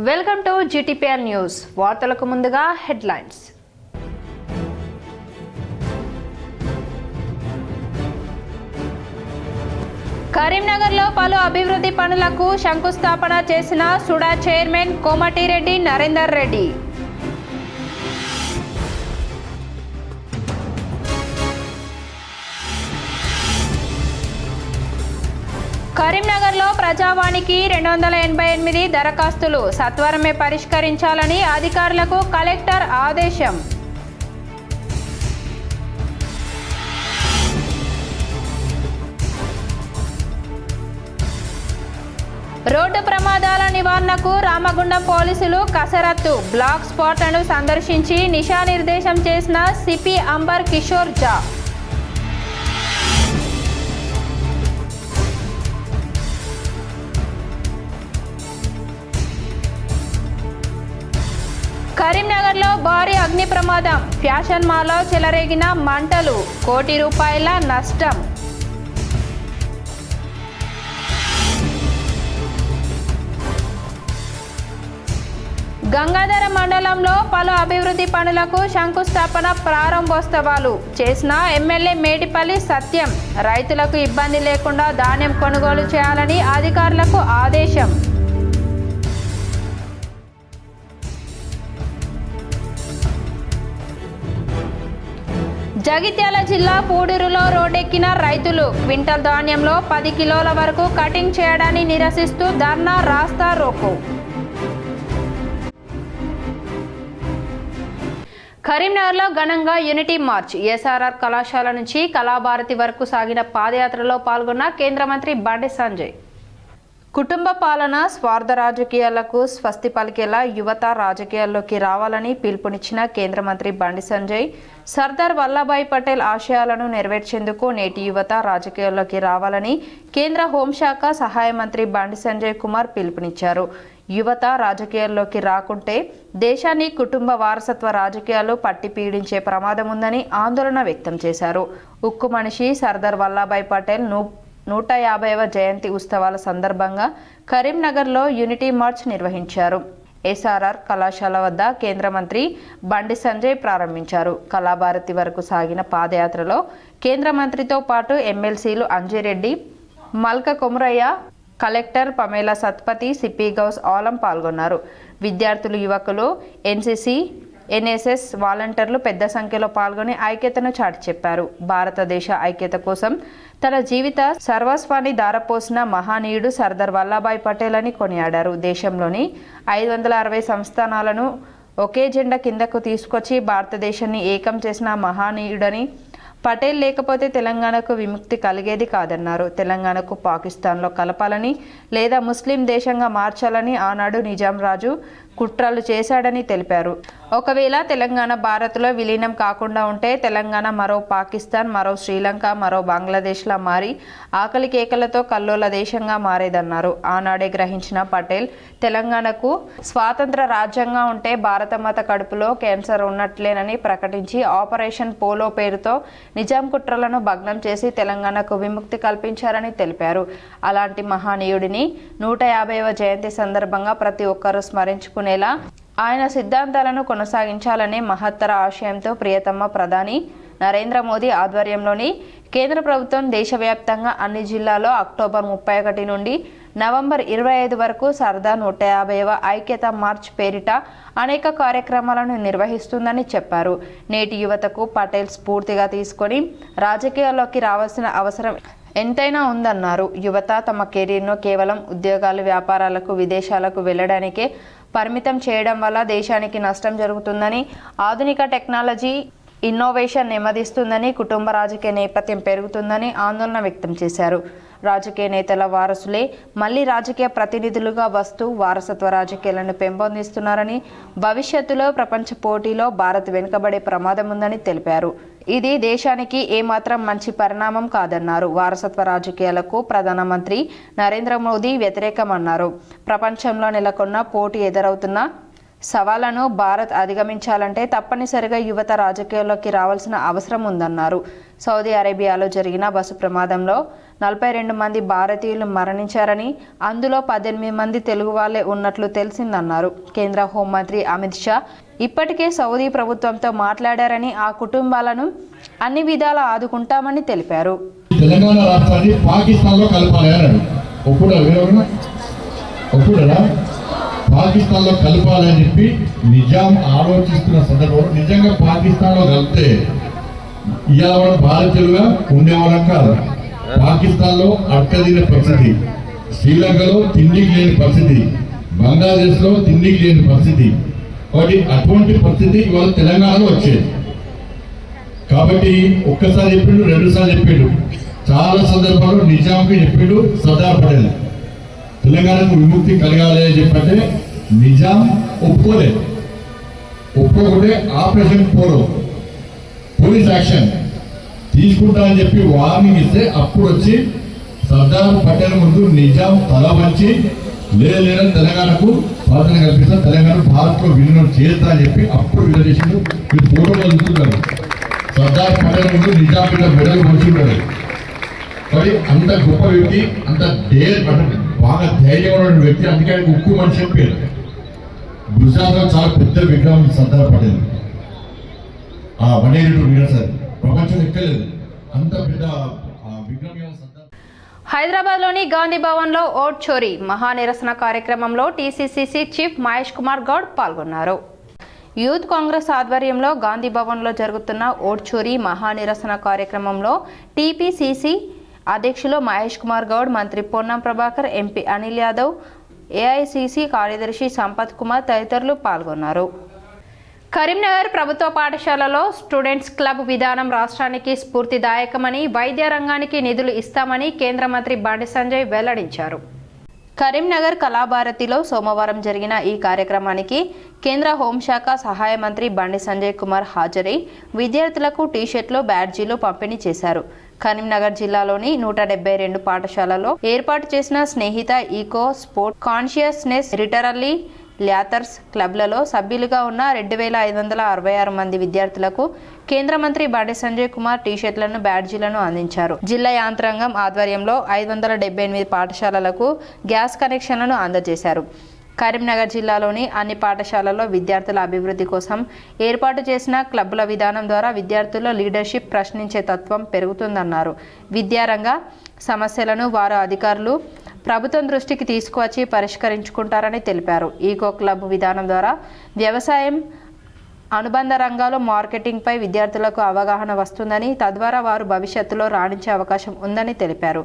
Welcome to జీటీపీఎన్ news. వార్తలకు ముందుగా headlines. కరీంనగర్లో పలు అభివృద్ధి పనులకు శంకుస్థాపన చేసిన సుడా చైర్మన్ కోమటిరెడ్డి నరేందర్ రెడ్డి. కరీంనగర్లో ప్రజావాణికి 288 దరఖాస్తులు సత్వరమే పరిష్కరించాలని అధికారులకు కలెక్టర్ ఆదేశం. రోడ్డు ప్రమాదాల నివారణకు రామగుండం పోలీసులు కసరత్తు. బ్లాక్ స్పాట్లను సందర్శించి దిశానిర్దేశం చేసిన సిపి అంబర్ కిషోర్ జా. కరీంనగర్లో భారీ అగ్ని ప్రమాదం. ఫ్యాషన్ మాల్లో చెలరేగిన మంటలు. ₹1 కోటి నష్టం. గంగాధర మండలంలో పలు అభివృద్ధి పనులకు శంకుస్థాపన ప్రారంభోత్సవాలు చేసిన ఎమ్మెల్యే మేడిపల్లి సత్యం. రైతులకు ఇబ్బంది లేకుండా ధాన్యం కొనుగోలు చేయాలని అధికారులకు ఆదేశం. జగిత్యాల జిల్లా పూడూరులో రోడ్డెక్కిన రైతులు. క్వింటల్ ధాన్యంలో 10 కిలోల వరకు కటింగ్ చేయడాన్ని నిరసిస్తూ ధర్నా రాస్తా రోకో. కరీంనగర్లో ఘనంగా యూనిటీ మార్చ్. ఎస్ఆర్ఆర్ కళాశాల నుంచి కళాభారతి వరకు సాగిన పాదయాత్రలో పాల్గొన్న కేంద్ర మంత్రి బండి సంజయ్. కుటుంబ పాలన, స్వార్థ రాజకీయాలకు స్వస్తి పలికేలా యువత రాజకీయాల్లోకి రావాలని పిలుపునిచ్చిన కేంద్ర మంత్రి బండి సంజయ్ సర్దార్ వల్లభాయ్ పటేల్ ఆశయాలను నెరవేర్చేందుకు నేటి యువత రాజకీయాల్లోకి రావాలని కేంద్ర హోంశాఖ సహాయ మంత్రి బండి సంజయ్ కుమార్ పిలుపునిచ్చారు. యువత రాజకీయాల్లోకి రాకుంటే దేశాన్ని కుటుంబ వారసత్వ రాజకీయాలు పట్టి పీడించే ప్రమాదం ఉందని ఆందోళన వ్యక్తం చేశారు. ఉక్కు మనిషి సర్దార్ వల్లభాయ్ పటేల్ 150వ జయంతి ఉత్సవాల సందర్భంగా కరీంనగర్లో యూనిటీ మార్చ్ నిర్వహించారు. ఎస్ఆర్ఆర్ కళాశాల వద్ద కేంద్ర మంత్రి బండి సంజయ్ ప్రారంభించారు. కళాభారతి వరకు సాగిన పాదయాత్రలో కేంద్ర మంత్రితో పాటు ఎమ్మెల్సీలు Anji Reddy, Malka Komuraiah, collector Pamela Satpathy, CP Gouse Alam పాల్గొన్నారు. విద్యార్థులు, యువకులు, ఎన్సీసీ, ఎన్ఎస్ఎస్ వాలంటీర్లు పెద్ద సంఖ్యలో పాల్గొని ఐక్యతను చాటి చెప్పారు. భారతదేశ ఐక్యత కోసం తన జీవిత సర్వస్వాన్ని ధారపోసిన మహానీయుడు సర్దార్ వల్లభాయ్ పటేల్ అని కొనియాడారు. దేశంలోని 560 సంస్థానాలను ఒకే జెండా కిందకు తీసుకొచ్చి భారతదేశాన్ని ఏకం చేసిన మహానీయుడని, పటేల్ లేకపోతే తెలంగాణకు విముక్తి కలిగేది కాదన్నారు. తెలంగాణకు పాకిస్తాన్లో కలపాలని లేదా ముస్లిం దేశంగా మార్చాలని ఆనాడు నిజాం రాజు కుట్రలు చేశాడని తెలిపారు. ఒకవేళ తెలంగాణ భారత్లో విలీనం కాకుండా ఉంటే తెలంగాణ మరో పాకిస్తాన్, మరో శ్రీలంక, మరో బంగ్లాదేశ్లా మారి ఆకలి కేకలతో కల్లోల దేశంగా మారేదన్నారు. ఆనాడే గ్రహించిన పటేల్ తెలంగాణకు స్వాతంత్ర రాజ్యంగా ఉంటే భారతమాత కడుపులో క్యాన్సర్ ఉన్నట్లేనని ప్రకటించి ఆపరేషన్ పోలో పేరుతో నిజాం కుట్రలను భగ్నం చేసి తెలంగాణకు విముక్తి కల్పించారని తెలిపారు. అలాంటి మహానీయుడిని 150వ జయంతి సందర్భంగా ప్రతి ఒక్కరూ స్మరించుకునేలా ఆయన సిద్ధాంతాలను కొనసాగించాలనే మహత్తర ఆశయంతో ప్రియతమ ప్రధాని నరేంద్ర మోదీ ఆధ్వర్యంలోని కేంద్ర ప్రభుత్వం దేశవ్యాప్తంగా అన్ని జిల్లాల్లో అక్టోబర్ 31 నుండి నవంబర్ 25 వరకు సర్దార్ 150వ ఐక్యత మార్చ్ పేరిట అనేక కార్యక్రమాలను నిర్వహిస్తుందని చెప్పారు. నేటి యువతకు పటేల్ స్ఫూర్తిగా తీసుకొని రాజకీయాల్లోకి రావాల్సిన అవసరం ఎంతైనా ఉందన్నారు. యువత తమ కెరీర్ను కేవలం ఉద్యోగాలు, వ్యాపారాలకు, విదేశాలకు వెళ్లడానికే పరిమితం చేయడం వల్ల దేశానికి నష్టం జరుగుతుందని, ఆధునిక టెక్నాలజీ ఇన్నోవేషన్ నెమ్మదిస్తుందని, కుటుంబ రాజకీయ నేపథ్యం పెరుగుతుందని ఆందోళన వ్యక్తం చేశారు. రాజకీయ నేతల వారసులే మళ్లీ రాజకీయ ప్రతినిధులుగా వస్తూ వారసత్వ రాజకీయాలను పెంపొందిస్తున్నారని, భవిష్యత్తులో ప్రపంచ పోటీలో భారత్ వెనుకబడే ప్రమాదం ఉందని తెలిపారు. ఇది దేశానికి ఏమాత్రం మంచి పరిణామం కాదన్నారు. వారసత్వ రాజకీయాలకు ప్రధానమంత్రి నరేంద్ర మోదీ వ్యతిరేకమన్నారు. ప్రపంచంలో నెలకొన్న పోటీ ఎదురవుతున్న సవాళ్లను భారత్ అధిగమించాలంటే తప్పనిసరిగా యువత రాజకీయాల్లోకి రావాల్సిన అవసరం ఉందన్నారు. సౌదీ అరేబియాలో జరిగిన బస్సు ప్రమాదంలో 42 మంది భారతీయులు మరణించారని, అందులో 18 మంది తెలుగు వాళ్లే ఉన్నట్లు తెలిసిందన్నారు. కేంద్ర హోంమంత్రి అమిత్ షా ఇప్పటికే సౌదీ ప్రభుత్వంతో మాట్లాడారని, ఆ కుటుంబాలను అన్ని విధాలా ఆదుకుంటామని తెలిపారు. తెలంగాణ రాష్ట్రాన్ని పాకిస్తాన్లో కలపాలని పాకిస్తాన్లో కలపాలని చెప్పి నిజాం ఆలోచిస్తున్న సందర్భంలో నిజంగా పాకిస్తాన్లో కలిపితే ఇవాళ మనం భారతీయులుగా ఉండేవాళ్ళం కాదు. పాకిస్తాన్లో అట్టదిన పరిస్థితి, శ్రీలంకలో తిండికి లేని పరిస్థితి, బంగ్లాదేశ్లో తిండికి లేని పరిస్థితి, కాబట్టి అటువంటి పరిస్థితి ఇవాళ తెలంగాణలో వచ్చేది. కాబట్టి ఒక్కసారి చెప్పిండు, 2 సార్లు చెప్పిండు, చాలా సందర్భాల్లో నిజాంకి చెప్పిండు సర్దార్ పటేల్ తెలంగాణకు విముక్తి కలగాలి అని చెప్పంటే నిజాం ఒప్పుకోకుంటే ఆపరేషన్ పోలీస్ యాక్షన్ తీసుకుంటా అని చెప్పి వార్నింగ్ ఇస్తే అప్పుడు వచ్చి సర్దార్ పటేల్ ముందు నిజాం తల వంచి లేదని తెలంగాణకు స్వాతంత్రం కల్పిస్తా, తెలంగాణ భారత్లో విలీనం చేస్తా అని చెప్పి అప్పుడు విడుదల చేసిండు. మీరు ఫోటోలో చూస్తుంటారు, సర్దార్ పటేల్ ముందు నిజాం మీద మెడలు మంచుంటాడు. మరి అంత గొప్ప వ్యక్తి, అంత బాగా ధైర్యంగా ఉన్న వ్యక్తి, అందుకే ఆయనకు ఉక్కు మనిషి అని పేరు. గుజరాత్లో చాలా పెద్ద విగ్రహం సర్దార్ పటేల్, ఆ 182 మీటర్స్, అది ప్రపంచం ఎక్కలేదు అంత పెద్ద విగ్రహం. హైదరాబాద్లోని గాంధీ భవన్లో ఓట్ చోరీ మహానిరసన కార్యక్రమంలో టీసీసీసీ చీఫ్ మహేష్ కుమార్ గౌడ్ పాల్గొన్నారు. యూత్ కాంగ్రెస్ ఆధ్వర్యంలో గాంధీ భవన్లో జరుగుతున్న ఓట్ చోరీ మహానిరసన కార్యక్రమంలో టీపీసీసీ అధ్యక్షులు మహేష్ కుమార్ గౌడ్, మంత్రి పొన్నం ప్రభాకర్, ఎంపీ అనిల్ యాదవ్, ఏఐసీసీ కార్యదర్శి సంపత్ కుమార్ తదితరులు పాల్గొన్నారు. కరీంనగర్ ప్రభుత్వ పాఠశాలలో స్టూడెంట్స్ క్లబ్ విధానం రాష్ట్రానికి స్ఫూర్తిదాయకమని, వైద్య రంగానికి నిధులు ఇస్తామని కేంద్ర మంత్రి బండి సంజయ్ వెల్లడించారు. కరీంనగర్ కళాభారతిలో సోమవారం జరిగిన ఈ కార్యక్రమానికి కేంద్ర హోంశాఖ సహాయ మంత్రి బండి సంజయ్ కుమార్ హాజరై విద్యార్థులకు టీషర్ట్లు, బ్యాడ్జీలు పంపిణీ చేశారు. కరీంనగర్ జిల్లాలోని 172 పాఠశాలలో ఏర్పాటు చేసిన స్నేహిత ఈకో స్పోర్ట్ కాన్షియస్నెస్ రిటరల్లీ ల్యాథర్స్ క్లబ్లలో సభ్యులుగా ఉన్న 2566 మంది విద్యార్థులకు కేంద్ర మంత్రి బండి సంజయ్ కుమార్ టీషర్ట్లను, బ్యాడ్జీలను అందించారు. జిల్లా యాంత్రాంగం ఆధ్వర్యంలో 578 పాఠశాలలకు గ్యాస్ కనెక్షన్లను అందజేశారు. కరీంనగర్ జిల్లాలోని అన్ని పాఠశాలల్లో విద్యార్థుల అభివృద్ధి కోసం ఏర్పాటు చేసిన క్లబ్ల విధానం ద్వారా విద్యార్థుల లీడర్షిప్, ప్రశ్నించే తత్వం పెరుగుతుందన్నారు. విద్యారంగ సమస్యలను వారు అధికారులు ప్రభుత్వం దృష్టికి తీసుకువచ్చి పరిష్కరించుకుంటారని తెలిపారు. ఈకో క్లబ్ విధానం ద్వారా వ్యవసాయం, అనుబంధ రంగాలు, మార్కెటింగ్పై విద్యార్థులకు అవగాహన వస్తుందని, తద్వారా వారు భవిష్యత్తులో రాణించే అవకాశం ఉందని తెలిపారు.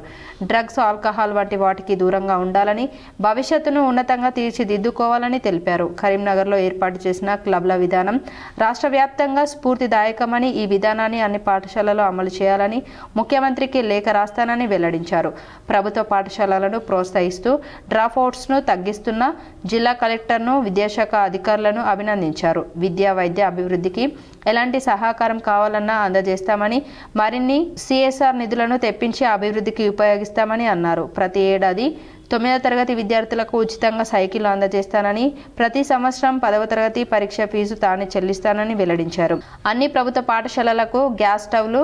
డ్రగ్స్, ఆల్కహాల్ వంటి వాటికి దూరంగా ఉండాలని, భవిష్యత్తును ఉన్నతంగా తీర్చిదిద్దుకోవాలని తెలిపారు. కరీంనగర్లో ఏర్పాటు చేసిన క్లబ్ల విధానం రాష్ట్ర వ్యాప్తంగా స్ఫూర్తిదాయకమని, ఈ విధానాన్ని అన్ని పాఠశాలలో అమలు చేయాలని ముఖ్యమంత్రికి లేఖ రాస్తానని వెల్లడించారు. ప్రభుత్వ పాఠశాలలను ప్రోత్సహిస్తూ డ్రాప్అవుట్స్ను తగ్గిస్తున్న జిల్లా కలెక్టర్ను, విద్యాశాఖ అధికారులను అభినందించారు. విద్యా, వైద్య అభివృద్ధికి ఎలాంటి సహకారం కావాలన్నా అందజేస్తామని, మరిన్ని సిఎస్ఆర్ నిధులను తెప్పించి అభివృద్ధికి ఉపయోగిస్తామని అన్నారు. ప్రతి ఏడాది 9వ తరగతి విద్యార్థులకు ఉచితంగా సైకిల్ అందజేస్తానని, ప్రతి సంవత్సరం 10వ తరగతి పరీక్ష ఫీజు తానే చెల్లిస్తానని వెల్లడించారు. అన్ని ప్రభుత్వ పాఠశాలలకు గ్యాస్ స్టవ్లు,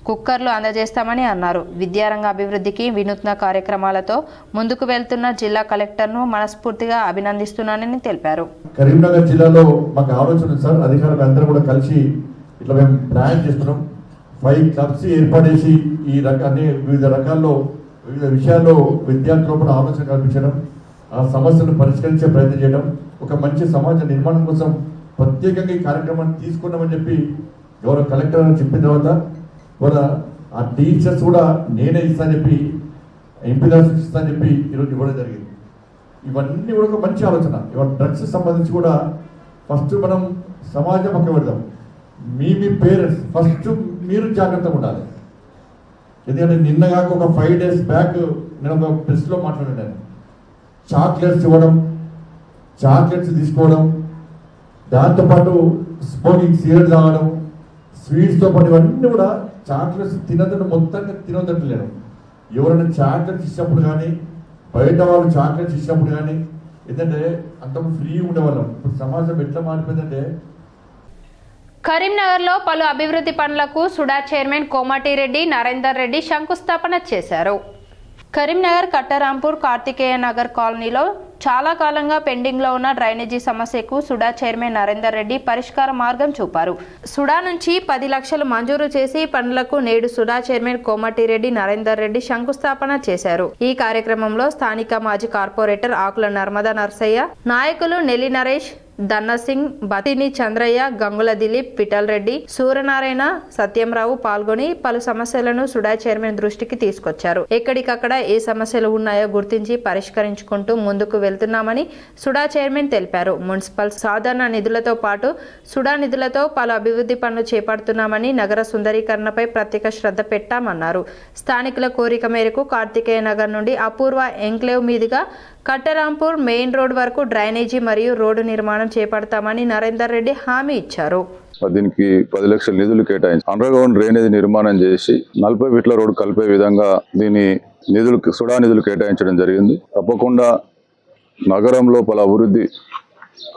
కుక్కర్లు అందజేస్తామని అన్నారు. విద్యారంగ అభివృద్ధికి వినూత్న కార్యక్రమాలతో ముందుకు వెళ్తున్న జిల్లా కలెక్టర్ను మనస్ఫూర్తిగా అభినందిస్తున్నానని తెలిపారు. కరీంనగర్ జిల్లాలో మాకు ఆలోచన సార్, అధికారులు అందరూ కూడా కలిసి ఇట్లా మేము ప్లాన్ చేస్తున్నాం. 5 క్లబ్స్ ఏర్పాటు చేసి ఈ రకాన్ని వివిధ రకాల్లో వివిధ విషయాల్లో విద్యార్థుల కూడా ఆలోచన కల్పించడం, ఆ సమస్యను పరిష్కరించే ప్రయత్నం చేయడం, ఒక మంచి సమాజ నిర్మాణం కోసం ప్రత్యేకంగా ఈ కార్యక్రమాన్ని తీసుకున్నామని చెప్పి గౌరవ కలెక్టర్ చెప్పిన తర్వాత వాళ్ళ ఆ టీచర్స్ కూడా నేనే ఇస్తాను చెప్పి, ఎంపీ దాసు ఇస్తాను చెప్పి ఈరోజు ఇవ్వడం జరిగింది. ఇవన్నీ కూడా ఒక మంచి ఆలోచన. ఇవాళ డ్రగ్స్ సంబంధించి కూడా ఫస్ట్ మనం సమాజం పక్క పెడదాం. మీ పేరెంట్స్ ఫస్ట్ మీరు జాగ్రత్తగా ఉండాలి. ఎందుకంటే నిన్నగాక ఒక 5 days బ్యాక్ నేను ఒక ప్రెస్లో మాట్లాడాను. చాక్లెట్స్ ఇవ్వడం, చాక్లెట్స్ తీసుకోవడం, దాంతోపాటు స్మోకింగ్, సిగరెట్ తాగడం, స్వీట్స్తో పాటు ఇవన్నీ కూడా చాక్లెట్స్ తినద్దు, మొత్తంగా తినొద్దు లేరు. ఎవరైనా చాక్లెట్స్ ఇచ్చినప్పుడు కానీ, బయట వాళ్ళు చాక్లెట్స్ ఇచ్చినప్పుడు కానీ, ఏంటంటే అంత ఫ్రీ ఉండేవాళ్ళం. ఇప్పుడు సమాజం ఎట్లా మారిపోయిందంటే. కరీంనగర్లో పలు అభివృద్ధి పనులకు సుడా చైర్మన్ కోమటిరెడ్డి నరేందర్ రెడ్డి శంకుస్థాపన చేశారు. కరీంనగర్ కట్టరాంపూర్ కార్తికేయ నగర్ కాలనీలో చాలా కాలంగా పెండింగ్లో ఉన్న డ్రైనేజీ సమస్యకు సుడా చైర్మన్ నరేందర్ రెడ్డి పరిష్కార మార్గం చూపారు. సుడా నుంచి 10 లక్షలు మంజూరు చేసి పనులకు నేడు సుడా చైర్మన్ కోమటిరెడ్డి నరేందర్ రెడ్డి శంకుస్థాపన చేశారు. ఈ కార్యక్రమంలో స్థానిక మాజీ కార్పొరేటర్ ఆకుల నర్మదా నర్సయ్య, నాయకులు నెల్లి నరేష్, దన్నసింగ్, బతిని చంద్రయ్య, గంగుల దిలీప్, పిటల్ రెడ్డి, సూర్యనారాయణ, సత్యంరావు పాల్గొని పలు సమస్యలను సుడా చైర్మన్ దృష్టికి తీసుకొచ్చారు. ఎక్కడికక్కడ ఏ సమస్యలు ఉన్నాయో గుర్తించి పరిష్కరించుకుంటూ ముందుకు వెళ్తున్నామని సుడా చైర్మన్ తెలిపారు. మున్సిపల్ సాధారణ నిధులతో పాటు సుడా నిధులతో పలు అభివృద్ధి పనులు చేపడుతున్నామని, నగర సుందరీకరణపై ప్రత్యేక శ్రద్ధ పెట్టామన్నారు. స్థానికుల కోరిక మేరకు కార్తికేయ నగర్ నుండి అపూర్వ ఎంక్లేవ్ మీదుగా కట్టరాంపూర్ మెయిన్ రోడ్ వరకు డ్రైనేజీ మరియు రోడ్డు నిర్మాణం చేపడతామని నరేందర్ రెడ్డి హామీ ఇచ్చారు. దీనికి 10 లక్షల నిధులు కేటాయించి అండర్ గ్రౌండ్ డ్రైనేజీ నిర్మాణం చేసి 40 ఫీట్ల రోడ్డు కలిపే విధంగా దీని సుడా నిధులు కేటాయించడం జరిగింది. తప్పకుండా నగరంలో పలు అభివృద్ధి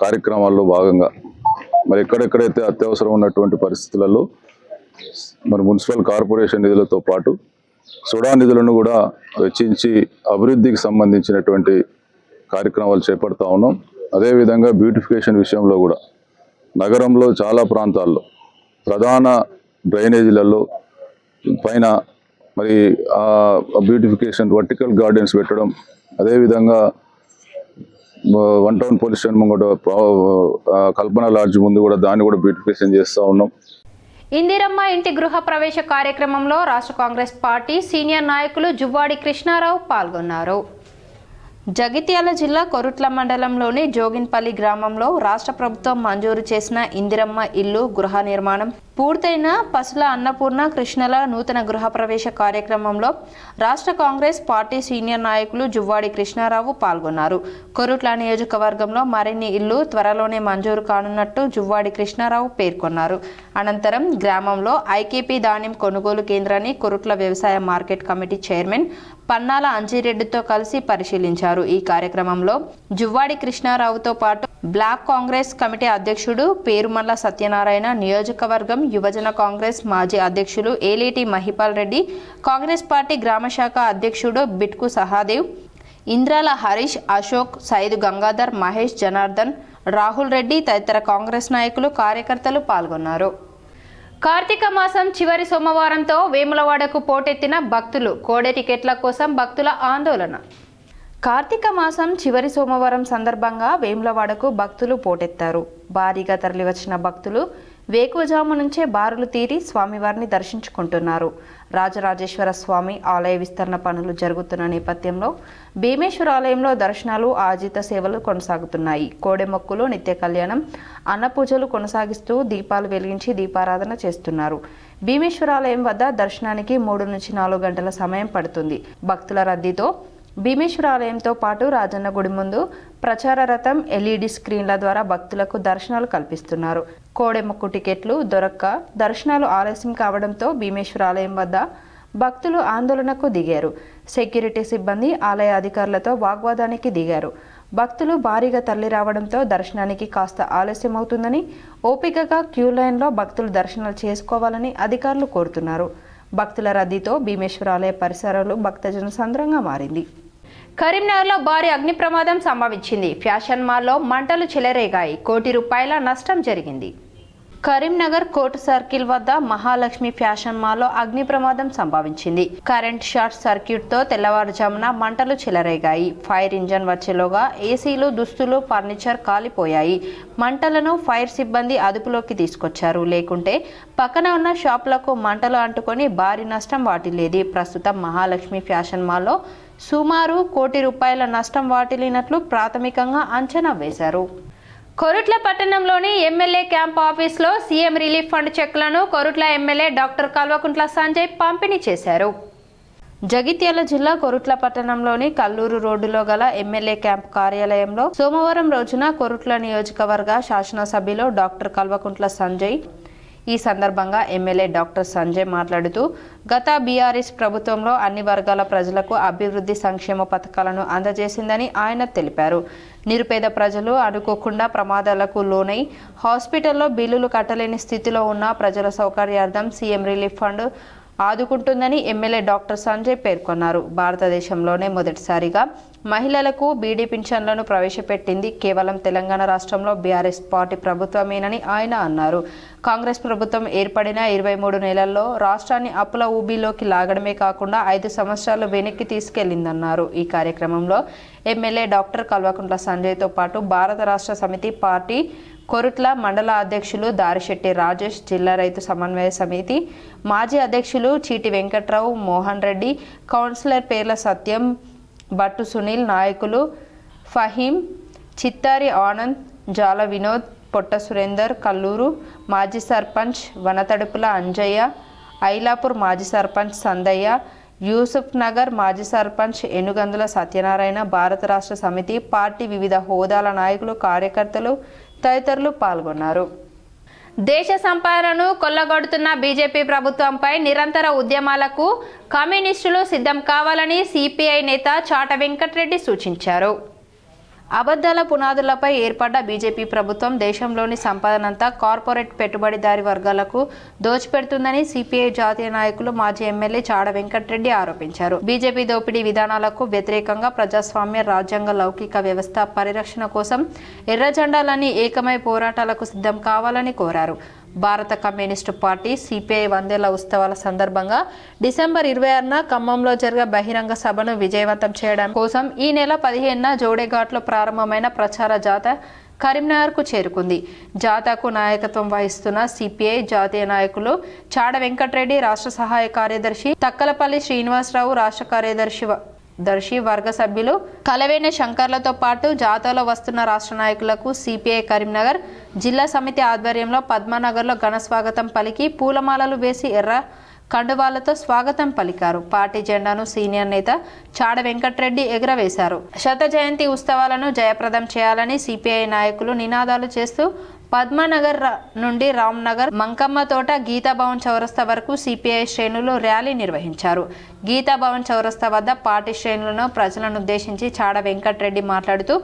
కార్యక్రమాల్లో భాగంగా మరి ఎక్కడెక్కడైతే అత్యవసరం ఉన్నటువంటి పరిస్థితులలో మరి మున్సిపల్ కార్పొరేషన్ నిధులతో పాటు సుడా నిధులను కూడా వెచ్చించి అభివృద్ధికి సంబంధించినటువంటి కార్యక్రమాలు చేపడతా ఉన్నాం. అదేవిధంగా బ్యూటిఫికేషన్ విషయంలో కూడా నగరంలో చాలా ప్రాంతాల్లో ప్రధాన డ్రైనేజీలలో పైన మరి బ్యూటిఫికేషన్ వర్టికల్ గార్డెన్స్ పెట్టడం, అదేవిధంగా 1 టౌన్ పోలీస్ స్టేషన్ ముంగట కల్పన లాడ్జ్ ముందు కూడా దాన్ని కూడా బ్యూటిఫికేషన్ చేస్తూ ఉన్నాం. ఇందిరమ్మ ఇంటి గృహ ప్రవేశ కార్యక్రమంలో రాష్ట్ర కాంగ్రెస్ పార్టీ సీనియర్ నాయకులు జువ్వాడి కృష్ణారావు పాల్గొన్నారు. జగిత్యాల జిల్లా కొరుట్ల మండలంలోని జోగిన్పల్లి గ్రామంలో రాష్ట్ర ప్రభుత్వం మంజూరు చేసిన ఇందిరమ్మ ఇల్లు గృహ నిర్మాణం పూర్తయిన పసుల అన్నపూర్ణ కృష్ణల నూతన గృహ ప్రవేశ కార్యక్రమంలో రాష్ట్ర కాంగ్రెస్ పార్టీ సీనియర్ నాయకులు జువ్వాడి కృష్ణారావు పాల్గొన్నారు. కొరుట్ల నియోజకవర్గంలో మరిన్ని ఇల్లు త్వరలోనే మంజూరు కానున్నట్టు జువ్వాడి కృష్ణారావు పేర్కొన్నారు. అనంతరం గ్రామంలో ఐకేపీ ధాన్యం కొనుగోలు కేంద్రాన్ని కొరుట్ల వ్యవసాయ మార్కెట్ కమిటీ చైర్మన్ పన్నాల అంజిరెడ్డితో కలిసి పరిశీలించారు. ఈ కార్యక్రమంలో జువ్వాడి కృష్ణారావుతో పాటు బ్లాక్ కాంగ్రెస్ కమిటీ అధ్యక్షుడు పేరుమల్ల సత్యనారాయణ, నియోజకవర్గం యువజన కాంగ్రెస్ మాజీ అధ్యక్షులు ఏలేటి మహిపాల్ రెడ్డి, కాంగ్రెస్ పార్టీ గ్రామశాఖ అధ్యక్షుడు బిట్కు సహాదేవ్, ఇంద్రాల హరీష్, అశోక్, సైదు గంగాధర్, మహేష్, జనార్దన్, రాహుల్ రెడ్డి తదితర కాంగ్రెస్ నాయకులు కార్యకర్తలు పాల్గొన్నారు. కార్తీక మాసం చివరి సోమవారంతో వేములవాడకు పోటెత్తిన భక్తులు. కోడె టికెట్ల కోసం భక్తుల ఆందోళన. కార్తీక మాసం చివరి సోమవారం సందర్భంగా వేములవాడకు భక్తులు పోటెత్తారు. భారీగా తరలివచ్చిన భక్తులు వేకువజాము నుంచే బారులు తీరి స్వామివారిని దర్శించుకుంటున్నారు. రాజరాజేశ్వర స్వామి ఆలయ విస్తరణ పనులు జరుగుతున్న నేపథ్యంలో భీమేశ్వర ఆలయంలో దర్శనాలు, ఆజిత సేవలు కొనసాగుతున్నాయి. కోడెమొక్కులు, నిత్య కళ్యాణం, అన్నపూజలు కొనసాగిస్తూ దీపాలు వెలిగించి దీపారాధన చేస్తున్నారు. భీమేశ్వర ఆలయం వద్ద దర్శనానికి 3 నుంచి 4 గంటల సమయం పడుతుంది. భక్తుల రద్దీతో భీమేశ్వర ఆలయంతో పాటు రాజన్న గుడి ముందు ప్రచార రథం, ఎల్ఈడి స్క్రీన్ల ద్వారా భక్తులకు దర్శనాలు కల్పిస్తున్నారు. కోడెమొక్కు టికెట్లు దొరక్క దర్శనాలు ఆలస్యం కావడంతో భీమేశ్వర ఆలయం వద్ద భక్తులు ఆందోళనకు దిగారు. సెక్యూరిటీ సిబ్బంది ఆలయ అధికారులతో వాగ్వాదానికి దిగారు. భక్తులు భారీగా తరలి రావడంతో దర్శనానికి కాస్త ఆలస్యం అవుతుందని, ఓపికగా క్యూ లైన్లో భక్తులు దర్శనాలు చేసుకోవాలని అధికారులు కోరుతున్నారు. భక్తుల రద్దీతో భీమేశ్వర ఆలయ పరిసరాలు భక్తజన సంద్రంగా మారింది. కరీంనగర్లో భారీ అగ్ని ప్రమాదం సంభవించింది. ఫ్యాషన్ మాల్లో మంటలు చెలరేగాయి. ₹1 కోటి నష్టం జరిగింది. కరీంనగర్ కోర్టు సర్కిల్ వద్ద మహాలక్ష్మి ఫ్యాషన్ మాల్లో అగ్ని ప్రమాదం సంభవించింది. కరెంట్ షార్ట్ సర్క్యూట్ తో తెల్లవారుజామున మంటలు చెలరేగాయి. ఫైర్ ఇంజన్ వచ్చేలోగా ఏసీలు, దుస్తులు, ఫర్నిచర్ కాలిపోయాయి. మంటలను ఫైర్ సిబ్బంది అదుపులోకి తీసుకొచ్చారు. లేకుంటే పక్కన ఉన్న షాపులకు మంటలు అంటుకొని భారీ నష్టం వాటిల్లేది. ప్రస్తుతం మహాలక్ష్మి ఫ్యాషన్ మాల్లో సుమారు ₹1 కోటి నష్టం వాటిల్లినట్లు ప్రాథమికంగా అంచనా వేశారు. కొరుట్ల పట్టణంలోని ఎమ్మెల్యే క్యాంప్ ఆఫీస్లో సీఎం రిలీఫ్ ఫండ్ చెక్లను కొరుట్ల ఎమ్మెల్యే డాక్టర్ కల్వకుంట్ల సంజయ్ పంపిణీ చేశారు. జగిత్యాల జిల్లా కొరుట్ల పట్టణంలోని కల్లూరు రోడ్డులో గల ఎమ్మెల్యే క్యాంప్ కార్యాలయంలో సోమవారం రోజున కొరుట్ల నియోజకవర్గ శాసనసభ్యులు డాక్టర్ కల్వకుంట్ల సంజయ్ ఈ సందర్భంగా ఎమ్మెల్యే డాక్టర్ సంజయ్ మాట్లాడుతూ గత బీఆర్ఎస్ ప్రభుత్వంలో అన్ని వర్గాల ప్రజలకు అభివృద్ధి సంక్షేమ పథకాలను అందజేసిందని ఆయన తెలిపారు. నిరుపేద ప్రజలు అనుకోకుండా ప్రమాదాలకు లోనై హాస్పిటల్లో బిల్లులు కట్టలేని స్థితిలో ఉన్న ప్రజల సౌకర్యార్థం సీఎం రిలీఫ్ ఫండ్ ఆదుకుంటుందని ఎమ్మెల్యే డాక్టర్ సంజయ్ పేర్కొన్నారు. భారతదేశంలోనే మొదటిసారిగా మహిళలకు బీడీ పింఛన్లను ప్రవేశపెట్టింది కేవలం తెలంగాణ రాష్ట్రంలో బీఆర్ఎస్ పార్టీ ప్రభుత్వమేనని ఆయన అన్నారు. కాంగ్రెస్ ప్రభుత్వం ఏర్పడిన 23 నెలల్లో రాష్ట్రాన్ని అప్పుల ఊబిలోకి లాగడమే కాకుండా 5 సంవత్సరాలు వెనక్కి తీసుకెళ్లిందన్నారు. ఈ కార్యక్రమంలో ఎమ్మెల్యే డాక్టర్ కల్వకుంట్ల సంజయ్తో పాటు భారత రాష్ట్ర సమితి పార్టీ కొరుట్ల మండల అధ్యక్షులు దారిశెట్టి రాజేష్, జిల్లా రైతు సమన్వయ సమితి మాజీ అధ్యక్షులు చీటి వెంకట్రావు, మోహన్ రెడ్డి, కౌన్సిలర్ పేర్ల సత్యం, బట్టు సునీల్, నాయకులు ఫహీం, చిత్తారి ఆనంద్, జాల వినోద్, పొట్ట సురేందర్, కల్లూరు మాజీ సర్పంచ్ వనతడుపుల అంజయ్య, ఐలాపూర్ మాజీ సర్పంచ్ సందయ్య, యూసుఫ్ నగర్ మాజీ సర్పంచ్ ఎనుగందుల సత్యనారాయణ, భారత రాష్ట్ర సమితి పార్టీ వివిధ హోదాల నాయకులు, కార్యకర్తలు తదితరులు పాల్గొన్నారు. దేశ సంపదను కొల్లగొడుతున్న బీజేపీ ప్రభుత్వంపై నిరంతర ఉద్యమాలకు కమ్యూనిస్టులు సిద్ధం కావాలని సిపిఐ నేత చాట వెంకటరెడ్డి సూచించారు. అబద్ధాల పునాదులపై ఏర్పడ్డ బీజేపీ ప్రభుత్వం దేశంలోని సంపదనంతా కార్పొరేట్ పెట్టుబడిదారీ వర్గాలకు దోచిపెడుతుందని సిపిఐ జాతీయ నాయకులు మాజీ ఎమ్మెల్యే చాడ వెంకటరెడ్డి ఆరోపించారు. బీజేపీ దోపిడీ విధానాలకు వ్యతిరేకంగా ప్రజాస్వామ్య రాజ్యాంగ లౌకిక వ్యవస్థ పరిరక్షణ కోసం ఎర్ర జెండాలన్నీ ఏకమై పోరాటాలకు సిద్ధం కావాలని కోరారు. భారత కమ్యూనిస్టు పార్టీ సిపిఐ 100వ ఉత్సవాల సందర్భంగా డిసెంబర్ 26న ఖమ్మంలో జరిగే బహిరంగ సభను విజయవంతం చేయడం కోసం ఈ నెల 15న జోడేఘాట్లో ప్రారంభమైన ప్రచార జాథా కరీంనగర్కు చేరుకుంది. జాథాకు నాయకత్వం వహిస్తున్న సిపిఐ జాతీయ నాయకులు చాడ వెంకటరెడ్డి, రాష్ట్ర సహాయ కార్యదర్శి తక్కలపల్లి శ్రీనివాసరావు, రాష్ట్ర కార్యదర్శి వర్గ సభ్యులు కలవేనే శంకర్లతో పాటు జాతరలో వస్తున్న రాష్ట్ర నాయకులకు సిపిఐ కరీంనగర్ జిల్లా సమితి ఆధ్వర్యంలో పద్మానగర్లో ఘన స్వాగతం పలికి పూలమాలలు వేసి ఎర్ర కండువాలతో స్వాగతం పలికారు. పార్టీ జెండాను సీనియర్ నేత చాడ వెంకటరెడ్డి ఎగురవేశారు. శత జయంతి ఉత్సవాలను జయప్రదం చేయాలని సిపిఐ నాయకులు నినాదాలు చేస్తూ పద్మానగర్ నుండి రామ్నగర్, మంకమ్మ తోట, గీతాభవన్ చౌరస్తా వరకు సిపిఐ శ్రేణులు ర్యాలీ నిర్వహించారు. గీతాభవన్ చౌరస్తా వద్ద పార్టీ శ్రేణులను ప్రజలను ఉద్దేశించి చాడ వెంకటరెడ్డి మాట్లాడుతూ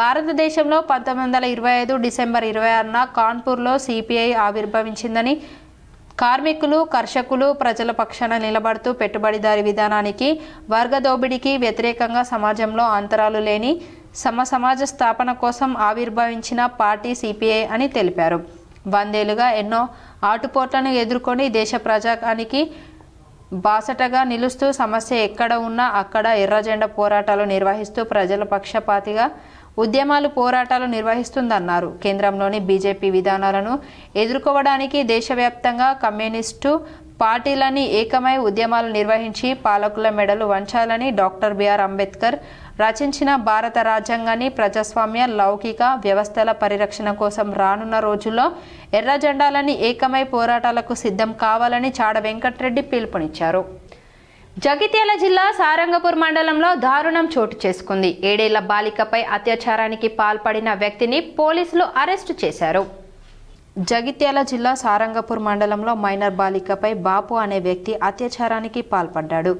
భారతదేశంలో 1925 డిసెంబర్ 26న కాన్పూర్లో సిపిఐ ఆవిర్భవించిందని, కార్మికులు, కర్షకులు ప్రజల పక్షాన నిలబడుతూ పెట్టుబడిదారీ విధానానికి, వర్గ దోపిడీకి వ్యతిరేకంగా సమాజంలో అంతరాలు లేని సమాజ స్థాపన కోసం ఆవిర్భవించిన పార్టీ సిపిఐ అని తెలిపారు. 100 ఏళ్లుగా ఎన్నో ఆటుపోట్లను ఎదుర్కొని దేశ ప్రజానికి బాసటగా నిలుస్తూ సమస్య ఎక్కడ ఉన్నా అక్కడ ఎర్రజెండా పోరాటాలు నిర్వహిస్తూ ప్రజల పక్షపాతిగా ఉద్యమాలు, పోరాటాలు నిర్వహిస్తుందన్నారు. కేంద్రంలోని బీజేపీ విధానాలను ఎదుర్కోవడానికి దేశవ్యాప్తంగా కమ్యూనిస్టు పార్టీలని ఏకమై ఉద్యమాలు నిర్వహించి పాలకుల మెడలు వంచాలని, డాక్టర్ బిఆర్ అంబేద్కర్ రచించిన భారత రాజ్యాంగాన్ని ప్రజాస్వామ్య లౌకిక వ్యవస్థల పరిరక్షణ కోసం రానున్న రోజుల్లో ఎర్ర జెండాలని ఏకమై పోరాటాలకు సిద్ధం కావాలని చాడ వెంకటరెడ్డి పిలుపునిచ్చారు. జగిత్యాల జిల్లా సారంగపూర్ మండలంలో దారుణం చోటు చేసుకుంది. 7 ఏళ్ల బాలికపై అత్యాచారానికి పాల్పడిన వ్యక్తిని పోలీసులు అరెస్టు చేశారు. జగిత్యాల జిల్లా సారంగపూర్ మండలంలో మైనర్ బాలికపై బాపు అనే వ్యక్తి అత్యాచారానికి పాల్పడ్డాడు.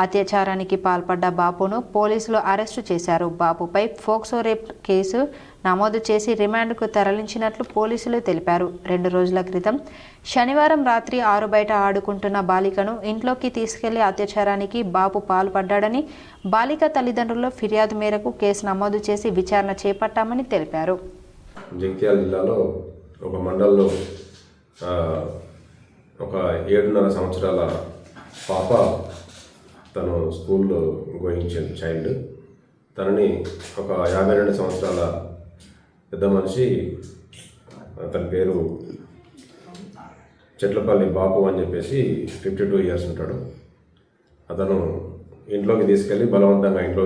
అత్యాచారానికి పాల్పడ్డ బాపును పోలీసులు అరెస్టు చేశారు. బాపుపై ఫోక్సో రేప్ కేసు నమోదు చేసి రిమాండ్కు తరలించినట్లు పోలీసులు తెలిపారు. 2 రోజుల క్రితం శనివారం రాత్రి 6 బయట ఆడుకుంటున్న బాలికను ఇంట్లోకి తీసుకెళ్లి అత్యాచారానికి బాపు పాల్పడ్డాడని, బాలిక తల్లిదండ్రుల ఫిర్యాదు మేరకు కేసు నమోదు చేసి విచారణ చేపట్టామని తెలిపారు. జగిత్యాల జిల్లాలో ఒక మండలంలో ఒక 7.5 సంవత్సరాల పాప తను స్కూల్లో గోయించిన చైల్డ్, తనని ఒక 52 సంవత్సరాల పెద్ద మనిషి, తన పేరు చెట్లపల్లి బాపు అని చెప్పేసి 52 ఇయర్స్ ఉంటాడు. అతను ఇంట్లోకి తీసుకెళ్ళి బలవంతంగా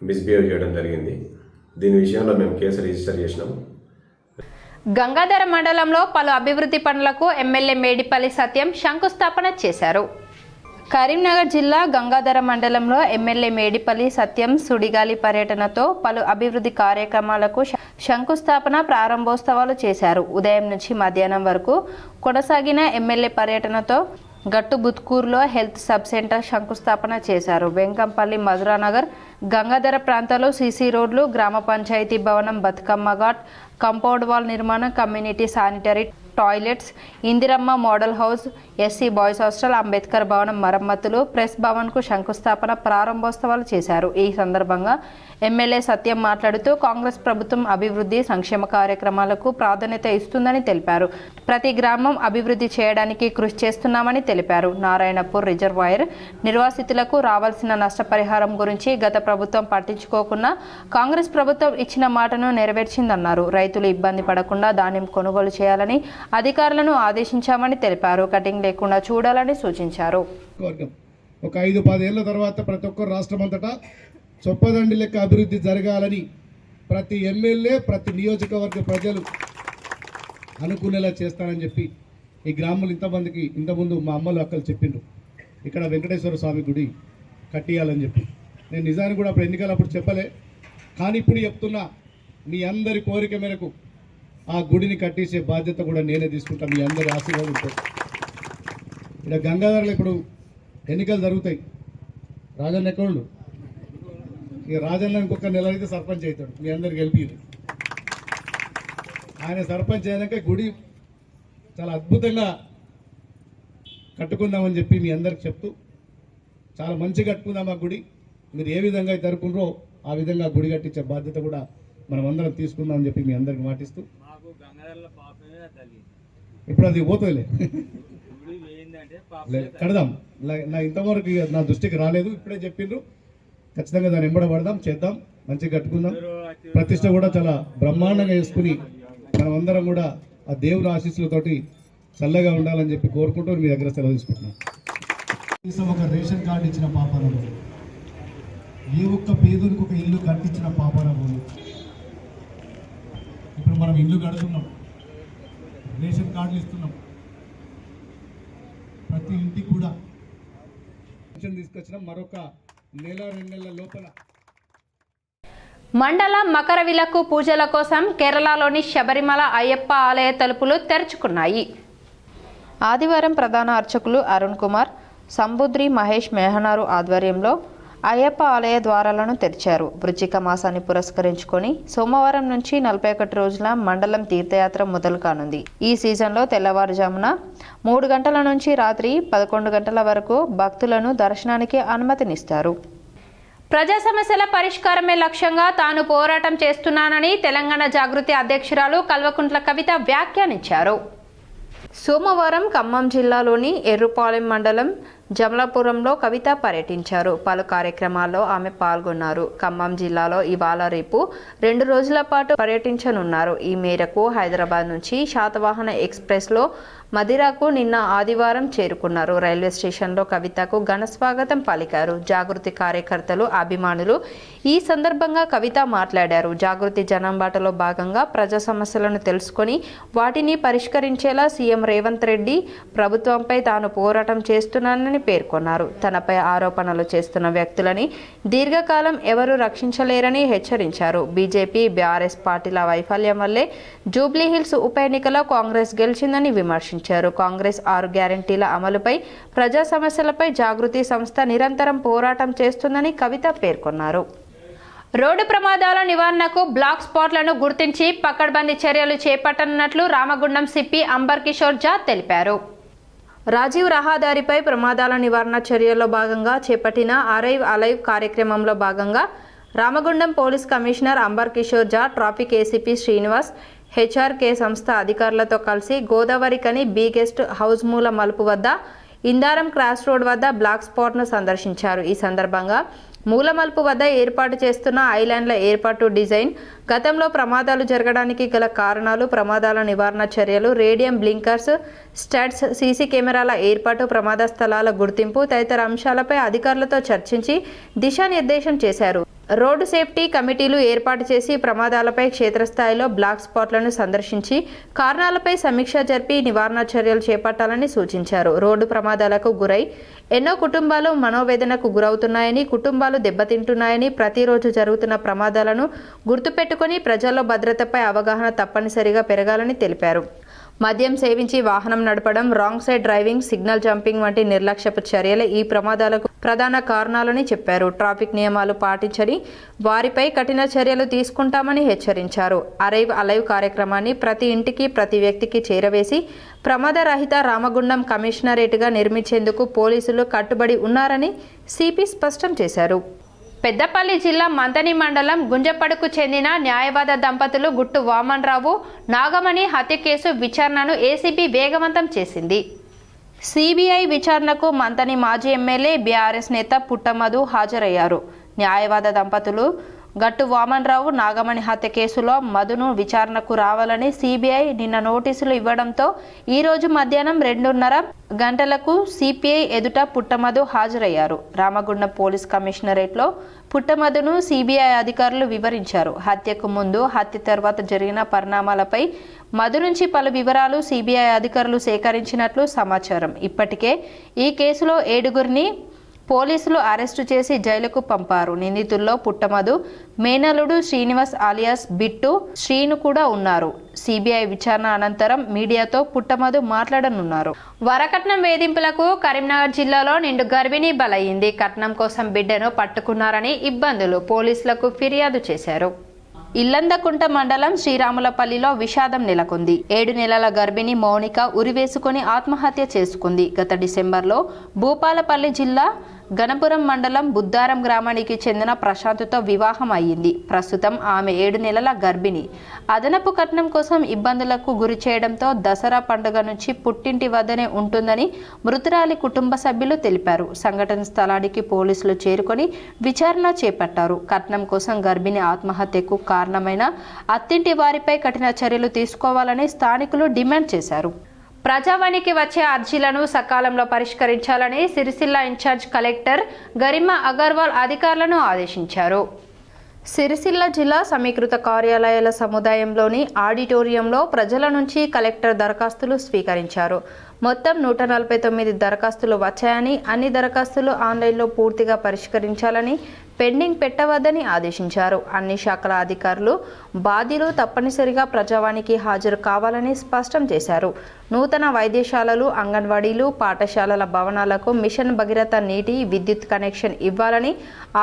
మిస్బిహేవ్ చేయడం జరిగింది. దీని విషయంలో మేము కేసు రిజిస్టర్ చేసినాం. గంగాధర మండలంలో పలు అభివృద్ధి పనులకు ఎమ్మెల్యే మేడిపల్లి సత్యం శంకుస్థాపన చేశారు. కరీంనగర్ జిల్లా గంగాధర మండలంలో ఎమ్మెల్యే మేడిపల్లి సత్యం సుడిగాలి పర్యటనతో పలు అభివృద్ధి కార్యక్రమాలకు శంకుస్థాపన, ప్రారంభోత్సవాలు చేశారు. ఉదయం నుంచి మధ్యాహ్నం వరకు కొనసాగిన ఎమ్మెల్యే పర్యటనతో గట్టు బుత్కూరులో హెల్త్ సబ్ సెంటర్ శంకుస్థాపన చేశారు. వెంకంపల్లి, మధురానగర్, గంగాధర ప్రాంతాల్లో సీసీ రోడ్లు, గ్రామ పంచాయతీ భవనం, బతుకమ్మ ఘాట్, కాంపౌండ్ వాల్ నిర్మాణం, community sanitary toilets, Indiramma model house, SC boys hostel, Ambedkar భవనం మరమ్మతులు, ప్రెస్ భవన్కు శంకుస్థాపన, ప్రారంభోత్సవాలు చేశారు. ఈ సందర్భంగా ఎమ్మెల్యే సత్యం మాట్లాడుతూ కాంగ్రెస్ ప్రభుత్వం అభివృద్ధి సంక్షేమ కార్యక్రమాలకు ప్రాధాన్యత ఇస్తుందని తెలిపారు. ప్రతి గ్రామం అభివృద్ధి చేయడానికి కృషి చేస్తున్నామని తెలిపారు. నారాయణపూర్ రిజర్వాయర్ నిర్వాసితులకు రావాల్సిన నష్టపరిహారం గురించి గత ప్రభుత్వం పట్టించుకోకుండా కాంగ్రెస్ ప్రభుత్వం ఇచ్చిన మాటను నెరవేర్చిందన్నారు. రైతులు ఇబ్బంది పడకుండా ధాన్యం కొనుగోలు చేయాలని అధికారులను ఆదేశించామని తెలిపారు. కటింగ్ లేకుండా చూడాలని సూచించారు. ఒక 5-10 ఏళ్ల తర్వాత ప్రతి ఒక్క రాష్ట్రం అంతటా చొప్పదండి లెక్క అభివృద్ధి జరగాలని ప్రతి ఎమ్మెల్యే, ప్రతి నియోజకవర్గ ప్రజలు అనుకునేలా చేస్తానని చెప్పి ఈ గ్రామంలో ఇంతమందికి ఇంతకుముందు మా అమ్మలు అక్కలు చెప్పిండ్రు, ఇక్కడ వెంకటేశ్వర స్వామి గుడి కట్టియాలని చెప్పి. నేను నిజానికి కూడా అప్పుడు ఎన్నికలప్పుడు చెప్పలే, కానీ ఇప్పుడు చెప్తున్నా, మీ అందరి కోరిక మేరకు ఆ గుడిని కట్టించే బాధ్యత కూడా నేనే తీసుకుంటా. మీ అందరి ఆశీర్వాదం ఉంటుంది. ఇక్కడ గంగాధరలో ఇప్పుడు ఎన్నికలు జరుగుతాయి. రాజన్న ఎక్కడు, ఇక రాజన్న ఇంకొక నెల అయితే సర్పంచ్ అవుతాడు. మీ అందరికి గెలిపి ఆయన సర్పంచ్ అయినాక గుడి చాలా అద్భుతంగా కట్టుకుందామని చెప్పి మీ అందరికి చెప్తూ, చాలా మంచిగా కట్టుకుందాం ఆ గుడి. మీరు ఏ విధంగా అయితే అనుకున్నారో ఆ విధంగా గుడి కట్టించే బాధ్యత కూడా మనం అందరం తీసుకుందామని చెప్పి మీ అందరికి మాటిస్తూ, ఇప్పుడు అది పోతుందిలే కడదాం. నా ఇంతవరకు నా దృష్టికి రాలేదు, ఇప్పుడే చెప్పిండ్రు. ఖచ్చితంగా దాన్ని ఎంబడబడదాం, చేద్దాం, మంచిగా కట్టుకుందాం. ప్రతిష్ట కూడా చాలా బ్రహ్మాండంగా చేసుకుని మనం అందరం కూడా ఆ దేవుని ఆశీస్సులతోటి చల్లగా ఉండాలని చెప్పి కోరుకుంటూ మీ దగ్గర సెలవు తీసుకుంటున్నాం. ఒక రేషన్ కార్డు ఇచ్చిన పాపాన, ఏ ఒక్క పేదలకు ఒక ఇల్లు కట్టించిన పాపాన పోదు. ఇప్పుడు మనం ఇల్లు కడుతున్నాం, రేషన్ కార్డులు ఇస్తున్నాం, ప్రతి ఇంటికి కూడా తీసుకొచ్చినాం. మరొక 1-2 నెలల లోపల మండల మకర విలక్కు పూజల కోసం కేరళలోని శబరిమల అయ్యప్ప ఆలయ తలుపులు తెరుచుకున్నాయి. ఆదివారం ప్రధాన అర్చకులు అరుణ్ కుమార్, సంబుద్రి మహేష్ మెహనారు ఆధ్వర్యంలో అయ్యప్ప ఆలయ ద్వారాలను తెరిచారు. వృశ్చిక మాసాన్ని పురస్కరించుకొని సోమవారం నుంచి 41 రోజుల మండలం తీర్థయాత్ర మొదలు కానుంది. ఈ సీజన్లో తెల్లవారుజామున 3 గంటల నుంచి రాత్రి 11 గంటల వరకు భక్తులను దర్శనానికి అనుమతినిస్తారు. ప్రజా సమస్యల పరిష్కారమే లక్ష్యంగా తాను పోరాటం చేస్తున్నానని తెలంగాణ జాగృతి అధ్యక్షురాలు కల్వకుంట్ల కవిత వ్యాఖ్యానించారు. సోమవారం ఖమ్మం జిల్లాలోని ఎర్రుపాలెం మండలం జమలాపురంలో కవిత పర్యటించారు. పలు కార్యక్రమాల్లో ఆమె పాల్గొన్నారు. ఖమ్మం జిల్లాలో ఇవాళ రేపు 2 రోజుల పాటు పర్యటించనున్నారు. ఈ మేరకు హైదరాబాద్ నుంచి శాతవాహన ఎక్స్ప్రెస్లో మదిరాకు నిన్న ఆదివారం చేరుకున్నారు. రైల్వే స్టేషన్లో కవితకు ఘన స్వాగతం పలికారు జాగృతి కార్యకర్తలు, అభిమానులు. ఈ సందర్భంగా కవిత మాట్లాడారు. జాగృతి జనంబాటలో భాగంగా ప్రజా సమస్యలను తెలుసుకొని వాటిని పరిష్కరించేలా సీఎం రేవంత్ రెడ్డి ప్రభుత్వంపై తాను పోరాటం చేస్తున్నానని పేర్కొన్నారు. తనపై ఆరోపణలు చేస్తున్న వ్యక్తులని దీర్ఘకాలం ఎవరూ రక్షించలేరని హెచ్చరించారు. బీజేపీ, బీఆర్ఎస్ పార్టీల వైఫల్యం వల్లే జూబ్లీహిల్స్ ఉప ఎన్నికలో కాంగ్రెస్ గెలిచిందని విమర్శించారు. కాంగ్రెస్ 6 గ్యారెంటీల అమలుపై, ప్రజా సమస్యలపై జాగృతి సంస్థ నిరంతరం పోరాటం చేస్తుందని కవిత పేర్కొన్నారు. రోడ్డు ప్రమాదాల నివారణకు బ్లాక్ స్పాట్లను గుర్తించి పకడ్బందీ చర్యలు చేపట్టనున్నట్లు రామగుండం సిపి అంబర్ కిషోర్ జా తెలిపారు. రాజీవ్ రహదారిపై ప్రమాదాల నివారణ చర్యల్లో భాగంగా చేపట్టిన అరైవ్ అలైవ్ కార్యక్రమంలో భాగంగా Ramagundam police commissioner Amber Kishore Jha, traffic ACP Srinivas, HRK సంస్థ అధికారులతో కలిసి గోదావరికని బి గెస్ట్ హౌస్ మూల మలుపు వద్ద, ఇందారం క్రాస్ రోడ్ వద్ద బ్లాక్ స్పాట్ను సందర్శించారు. ఈ సందర్భంగా మూల మలుపు వద్ద ఏర్పాటు చేస్తున్న ఐలాండ్ల ఏర్పాటు, డిజైన్, గతంలో ప్రమాదాలు జరగడానికి గల కారణాలు, ప్రమాదాల నివారణ చర్యలు, రేడియం బ్లింకర్స్, స్టడ్స్, సీసీ కెమెరాల ఏర్పాటు, ప్రమాద స్థలాల గుర్తింపు తదితర అంశాలపై అధికారులతో చర్చించి దిశానిర్దేశం చేశారు. రోడ్డు సేఫ్టీ కమిటీలు ఏర్పాటు చేసి ప్రమాదాలపై క్షేత్రస్థాయిలో బ్లాక్ స్పాట్లను సందర్శించి కారణాలపై సమీక్ష జరిపి నివారణ చర్యలు చేపట్టాలని సూచించారు. రోడ్డు ప్రమాదాలకు గురై ఎన్నో కుటుంబాలు మనోవేదనకు గురవుతున్నాయని, కుటుంబాలు దెబ్బతింటున్నాయని, ప్రతిరోజు జరుగుతున్న ప్రమాదాలను గుర్తుపెట్టుకుని ప్రజల్లో భద్రతపై అవగాహన తప్పనిసరిగా పెరగాలని తెలిపారు. మద్యం సేవించి వాహనం నడపడం, wrong side driving, signal jumping వంటి నిర్లక్ష్యపు చర్యలే ఈ ప్రమాదాలకు ప్రధాన కారణాలని చెప్పారు. ట్రాఫిక్ నియమాలు పాటించని వారిపై కఠిన చర్యలు తీసుకుంటామని హెచ్చరించారు. అరైవ్ అలైవ్ కార్యక్రమాన్ని ప్రతి ఇంటికి, ప్రతి వ్యక్తికి చేరవేసి ప్రమాదరహిత రామగుండం కమిషనరేట్గా నిర్మించేందుకు పోలీసులు కట్టుబడి ఉన్నారని సిపి స్పష్టం చేశారు. పెద్దపల్లి జిల్లా మంతని మండలం గుంజపడుకు చెందిన న్యాయవాద దంపతులు గుట్టు వామన్రావు, నాగమణి హత్య కేసు విచారణను ఏసీబీ వేగవంతం చేసింది. సిబిఐ విచారణకు మంతని మాజీ ఎమ్మెల్యే బీఆర్ఎస్ నేత పుట్టమధు హాజరయ్యారు. న్యాయవాద దంపతులు గట్టు వామన్రావు, నాగమణి హత్య కేసులో మధును విచారణకు రావాలని సిబిఐ నిన్న నోటీసులు ఇవ్వడంతో ఈరోజు మధ్యాహ్నం 2:30 గంటలకు సిపిఐ ఎదుట పుట్టమధు హాజరయ్యారు. రామగుండం పోలీస్ కమిషనరేట్లో పుట్టమధును సిబిఐ అధికారులు వివరించారు. హత్యకు ముందు, హత్య తర్వాత జరిగిన పరిణామాలపై మధు నుంచి పలు వివరాలు సిబిఐ అధికారులు సేకరించినట్లు సమాచారం. ఇప్పటికే ఈ కేసులో 7గురిని పోలీసులు అరెస్టు చేసి జైలుకు పంపారు. నిందితుల్లో పుట్టమధు మేనలుడు శ్రీనివాస్ అలియాస్ బిట్టు శ్రీను కూడా ఉన్నారు. సిబిఐ విచారణ అనంతరం మీడియాతో పుట్టమధు మాట్లాడనున్నారు. వరకట్నం వేధింపులకు కరీంనగర్ జిల్లాలో నిండు గర్భిణి బలైంది. కట్నం కోసం బిడ్డను పట్టుకున్నారని ఇబ్బందులు పోలీసులకు ఫిర్యాదు చేశారు. ఇల్లందకుంట మండలం శ్రీరాములపల్లిలో విషాదం నెలకొంది. 7 నెలల గర్భిణి మౌనిక ఉరివేసుకుని ఆత్మహత్య చేసుకుంది. గత డిసెంబర్లో భూపాలపల్లి జిల్లా గణపురం మండలం బుద్దారం గ్రామానికి చెందిన ప్రశాంత్తో వివాహం అయ్యింది. ప్రస్తుతం ఆమె 7 నెలల గర్భిణి. అదనపు కట్నం కోసం ఇబ్బందులకు గురి చేయడంతో దసరా పండుగ నుంచి పుట్టింటి వద్దనే ఉంటుందని మృతురాలి కుటుంబ సభ్యులు తెలిపారు. సంఘటన స్థలానికి పోలీసులు చేరుకొని విచారణ చేపట్టారు. కట్నం కోసం గర్భిణి ఆత్మహత్యకు కారణమైన అత్తింటి వారిపై కఠిన చర్యలు తీసుకోవాలని స్థానికులు డిమాండ్ చేశారు. ప్రజావాణికి వచ్చే అర్జీలను సకాలంలో పరిష్కరించాలని సిరిసిల్ల ఇన్ఛార్జ్ కలెక్టర్ గరిమా అగర్వాల్ అధికారులను ఆదేశించారు. సిరిసిల్ల జిల్లా సమీకృత కార్యాలయాల సముదాయంలోని ఆడిటోరియంలో ప్రజల నుంచి కలెక్టర్ దరఖాస్తులు స్వీకరించారు. మొత్తం 149 దరఖాస్తులు వచ్చాయని, అన్ని దరఖాస్తులు ఆన్లైన్లో పూర్తిగా పరిష్కరించాలని, పెండింగ్ పెట్టవద్దని ఆదేశించారు. అన్ని శాఖల అధికారులు, బాధ్యులు తప్పనిసరిగా ప్రజావాణికి హాజరు కావాలని స్పష్టం చేశారు. నూతన వైద్యశాలలు, అంగన్వాడీలు, పాఠశాలల భవనాలకు మిషన్ భగీరథ నీటి, విద్యుత్ కనెక్షన్ ఇవ్వాలని,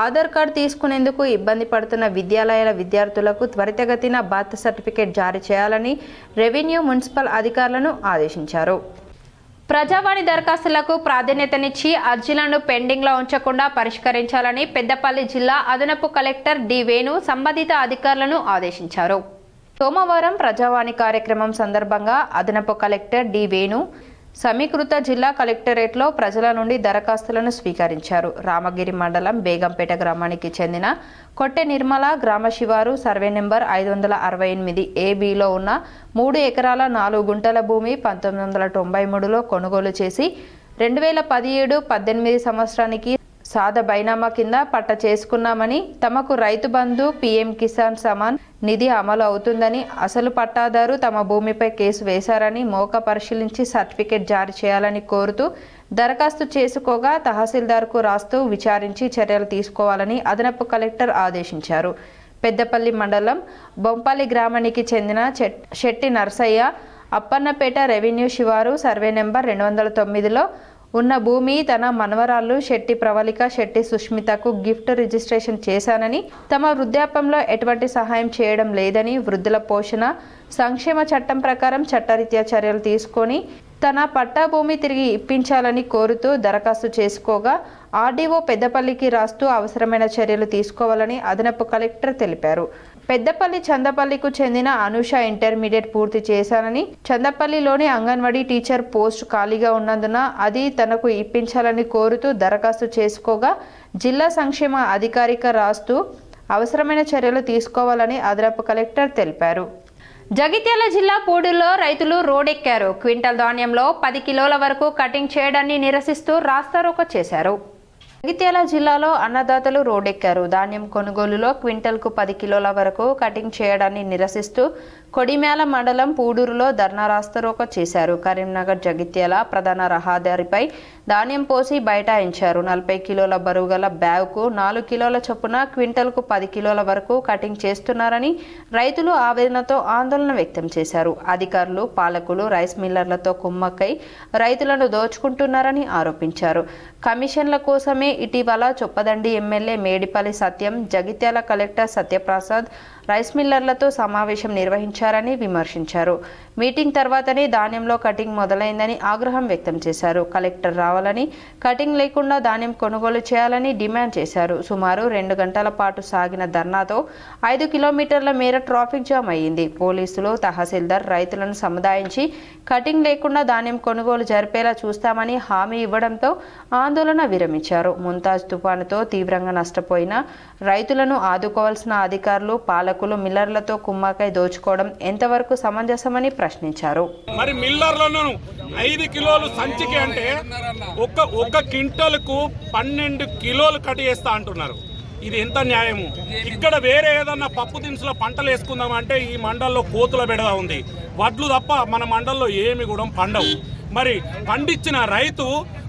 ఆధార్ కార్డు తీసుకునేందుకు ఇబ్బంది పడుతున్న విద్యాలయాల విద్యార్థులకు త్వరితగతిన బాధ్యత సర్టిఫికేట్ జారీ చేయాలని రెవెన్యూ, మున్సిపల్ అధికారులను ఆదేశించారు. ప్రజావాణి దరఖాస్తులకు ప్రాధాన్యతనిచ్చి అర్జీలను పెండింగ్లో ఉంచకుండా పరిష్కరించాలని పెద్దపల్లి జిల్లా అదనపు కలెక్టర్ డి వేణు సంబంధిత అధికారులను ఆదేశించారు. సోమవారం ప్రజావాణి కార్యక్రమం సందర్భంగా అదనపు కలెక్టర్ డి వేణు సమీకృత జిల్లా కలెక్టరేట్లో ప్రజల నుండి దరఖాస్తులను స్వీకరించారు. రామగిరి మండలం బేగంపేట గ్రామానికి చెందిన కొట్టె నిర్మల గ్రామ శివారు సర్వే నెంబర్ 568 ఏబీలో ఉన్న 3 ఎకరాల 4 గుంటల భూమి 1993లో కొనుగోలు చేసి 2017-18 సంవత్సరానికి సాదా బైనామా కింద పట్ట చేసుకున్నామని, తమకు రైతు బంధు, పీఎం కిసాన్ సమాన్ నిధి అమలు అవుతుందని, అసలు పట్టాదారు తమ భూమిపై కేసు వేశారని మోక పరిశీలించి సర్టిఫికేట్ జారీ చేయాలని కోరుతూ దరఖాస్తు చేసుకోగా తహసీల్దార్కు రాస్తూ విచారించి చర్యలు తీసుకోవాలని అదనపు కలెక్టర్ ఆదేశించారు. పెద్దపల్లి మండలం బొంపల్లి గ్రామానికి చెందిన శెట్టి నర్సయ్య అప్పన్నపేట రెవెన్యూ శివారు సర్వే నెంబర్ 209లో ఉన్న భూమి తన మనవరాళ్ళు శెట్టి ప్రవళిక, శెట్టి సుష్మితకు గిఫ్ట్ రిజిస్ట్రేషన్ చేశానని, తమ వృద్ధాప్యంలో ఎటువంటి సహాయం చేయడం లేదని, వృద్ధుల పోషణ సంక్షేమ చట్టం ప్రకారం చట్టరీత్యా చర్యలు తీసుకొని తన పట్టా భూమి తిరిగి ఇప్పించాలని కోరుతూ దరఖాస్తు చేసుకోగా ఆర్డీఓ పెద్దపల్లికి రాస్తూ అవసరమైన చర్యలు తీసుకోవాలని అదనపు కలెక్టర్ తెలిపారు. పెద్దపల్లి చందపల్లికు చెందిన అనూష ఇంటర్మీడియట్ పూర్తి చేశానని, చందపల్లిలోని అంగన్వాడీ టీచర్ పోస్ట్ ఖాళీగా ఉన్నందున అది తనకు ఇప్పించాలని కోరుతూ దరఖాస్తు చేసుకోగా జిల్లా సంక్షేమ అధికారికి రాస్తూ అవసరమైన చర్యలు తీసుకోవాలని అదనపు కలెక్టర్ తెలిపారు. జగిత్యాల జిల్లా పూడూరులో రైతులు రోడ్డెక్కారు. క్వింటల్ ధాన్యంలో 10 కిలోల వరకు కటింగ్ చేయడాన్ని నిరసిస్తూ రాస్తారోకో చేశారు. జగిత్యాల జిల్లాలో అన్నదాతలు రోడ్డెక్కారు. ధాన్యం కొనుగోలులో క్వింటల్కు 10 కిలోల వరకు కటింగ్ చేయడాన్ని నిరసిస్తూ కొడిమేల మండలం పూడూరులో ధర్నా రాస్తారోకో చేశారు. కరీంనగర్ జగిత్యాల ప్రధాన రహదారిపై ధాన్యం పోసి బైఠాయించారు. 40 కిలోల బరువు గల బ్యాగుకు 4 కిలోల చొప్పున క్వింటల్కు 10 కిలోల వరకు కటింగ్ చేస్తున్నారని రైతులు ఆవేదనతో ఆందోళన వ్యక్తం చేశారు. అధికారులు పాలకులు రైస్ మిల్లర్లతో కుమ్మక్కై రైతులను దోచుకుంటున్నారని ఆరోపించారు. కమిషన్ల కోసమే ఇటీవల చొప్పదండి ఎమ్మెల్యే మేడిపల్లి సత్యం, జగిత్యాల కలెక్టర్ సత్యప్రసాద్ రైస్ మిల్లర్లతో సమావేశం నిర్వహించారని విమర్శించారు. మీటింగ్ తర్వాతనే ధాన్యంలో కటింగ్ మొదలైందని ఆగ్రహం వ్యక్తం చేశారు. కలెక్టర్ రావాలని, కటింగ్ లేకుండా ధాన్యం కొనుగోలు చేయాలని డిమాండ్ చేశారు. సుమారు 2 గంటల పాటు సాగిన ధర్నాతో 5 కిలోమీటర్ల మేర ట్రాఫిక్ జామ్ అయ్యింది. పోలీసులు, తహసీల్దార్ రైతులను సముదాయించి కటింగ్ లేకుండా ధాన్యం కొనుగోలు జరిపేలా చూస్తామని హామీ ఇవ్వడంతో ఆందోళన విరమించారు. ముంతాజ్ తుఫానుతో తీవ్రంగా నష్టపోయిన రైతులను ఆదుకోవాల్సిన అధికారులు, పాలకులు మిల్లర్లతో కుమ్మకై దోచుకోవడం ఎంతవరకు సమంజసమని ప్రశ్నించారు. మరి మిల్లర్లను 5 కిలోలు సంచికి అంటే ఒక క్వింటల్కు 12 కిలోలు కట్ చేస్తా అంటున్నారు. ఇది ఎంత న్యాయము? ఇక్కడ వేరే ఏదన్నా పప్పు దినుసుల పంటలు వేసుకుందామంటే ఈ మండల్లో కోతుల బెడద ఉంది. వడ్లు తప్ప మన మండల్లో ఏమి కూడా పండవు. మరి పండించిన రైతు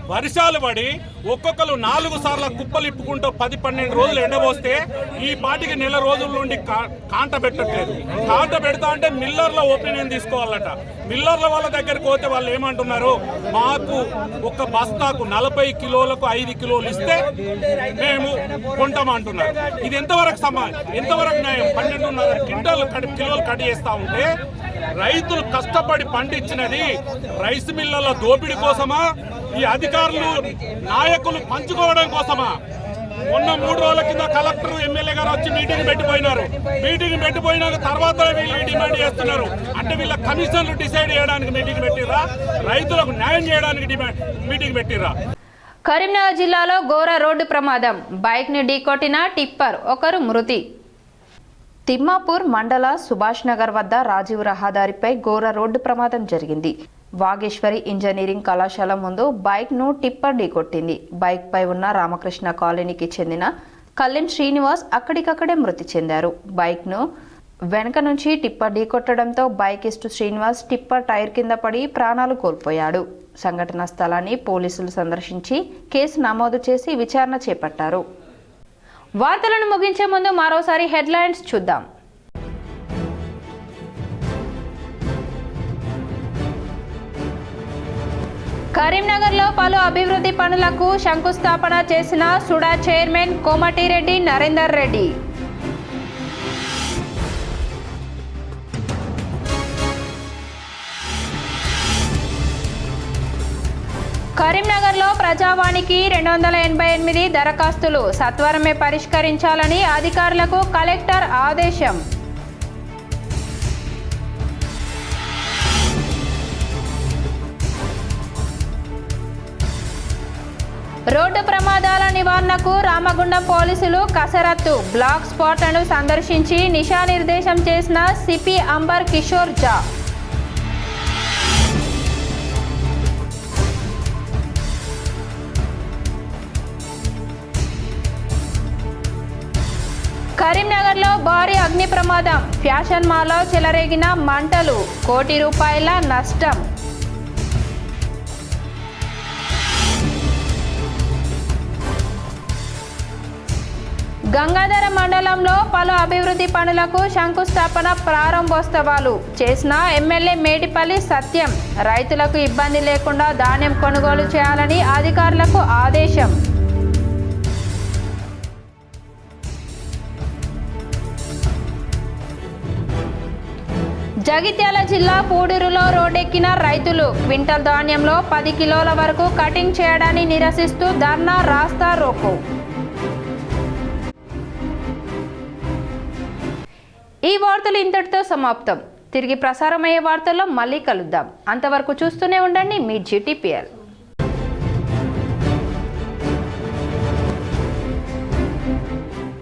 వర్షాలు పడి ఒక్కొక్కరు 4 సార్లు కుప్పలు ఇప్పుకుంటూ 10-12 రోజులు ఎండబోస్తే ఈ పాటికి నెల రోజుల నుండి కాంట పెట్టట్లేదు. కాంట పెడతా అంటే మిల్లర్ల ఒపీనియన్ తీసుకోవాలట. మిల్లర్ల వాళ్ళ దగ్గరికి పోతే వాళ్ళు ఏమంటున్నారు, మాకు ఒక బస్తాకు 40 కిలోలకు 5 కిలోలు ఇస్తే మేము కొంటామంటున్నారు. ఇది ఎంతవరకు న్యాయం? 12.5 కిలోలు కట్ చేస్తా ఉంటే రైతులు కష్టపడి పండించినది రైస్ మిల్లర్ల దోపిడీ కోసమా, ఈ అధికారులు నాయకులు పంచుకోవడం కోసమా? మొన్న 3 రోజుల కింద కలెక్టర్, ఎమ్మెల్యే గారు వచ్చి మీటింగ్ పెట్టిపోయినారు. మీటింగ్ పెట్టిపోయినాక తర్వాత వీళ్ళు డిమాండ్ చేస్తున్నారు. అంటే వీళ్ళ కమిషన్లు డిసైడ్ చేయడానికి మీటింగ్ పెట్టిర్రా, రైతులకు న్యాయం చేయడానికి మీటింగ్ పెట్టిర్రా? కరీంనగర్ జిల్లాలో ఘోర రోడ్డు ప్రమాదం. బైక్ ని ఢీకొట్టిన టిప్పర్, ఒకరు మృతి. తిమ్మాపూర్ మండల సుభాష్ నగర్ వద్ద రాజీవ్ రహదారిపై ఘోర రోడ్డు ప్రమాదం జరిగింది. వాగేశ్వరి ఇంజనీరింగ్ కళాశాల ముందు బైక్ ను టిప్పర్ ఢీకొట్టింది. బైక్ పై ఉన్న రామకృష్ణ కాలనీకి చెందిన కల్లెం శ్రీనివాస్ అక్కడికక్కడే మృతి చెందారు. బైక్ ను వెనక నుంచి టిప్పర్ ఢీకొట్టడంతో బైకిస్టు శ్రీనివాస్ టిప్పర్ టైర్ కింద పడి ప్రాణాలు కోల్పోయాడు. సంఘటనా స్థలాన్ని పోలీసులు సందర్శించి కేసు నమోదు చేసి విచారణ చేపట్టారు. వార్తలను ముగించే ముందు మరోసారి హెడ్లైన్స్ చూద్దాం. కరీంనగర్లో పలు అభివృద్ధి పనులకు శంకుస్థాపన చేసిన సుడా చైర్మన్ కోమటిరెడ్డి నరేందర్ రెడ్డి. కరీంనగర్లో ప్రజావాణికి 288 దరఖాస్తులు సత్వరమే పరిష్కరించాలని అధికారులకు కలెక్టర్ ఆదేశం. రోడ్డు ప్రమాదాల నివారణకు రామగుండం పోలీసులు కసరత్తు. బ్లాక్ స్పాట్లను సందర్శించి దిశానిర్దేశం చేసిన సిపి అంబర్ కిషోర్ జా. కరీంనగర్లో భారీ అగ్ని ప్రమాదం. ఫ్యాషన్ మాల్లో చెలరేగిన మంటలు, ₹1 కోటి నష్టం. గంగాధర మండలంలో పలు అభివృద్ధి పనులకు శంకుస్థాపన ప్రారంభోత్సవాలు చేసిన ఎమ్మెల్యే మేడిపల్లి సత్యం. రైతులకు ఇబ్బంది లేకుండా ధాన్యం కొనుగోలు చేయాలని అధికారులకు ఆదేశం. జగిత్యాల జిల్లా పూడూరులో రోడ్డెక్కిన రైతులు. క్వింటల్ ధాన్యంలో 10 కిలోల వరకు కటింగ్ చేయడాన్ని నిరసిస్తూ ధర్నా రాస్తారోకో. ఈ వార్తలు ఇంతటితో సమాప్తం. తిరిగి ప్రసారమయ్యే వార్తల్లో మళ్ళీ కలుద్దాం. అంతవరకు చూస్తూనే ఉండండి మీ GTPL.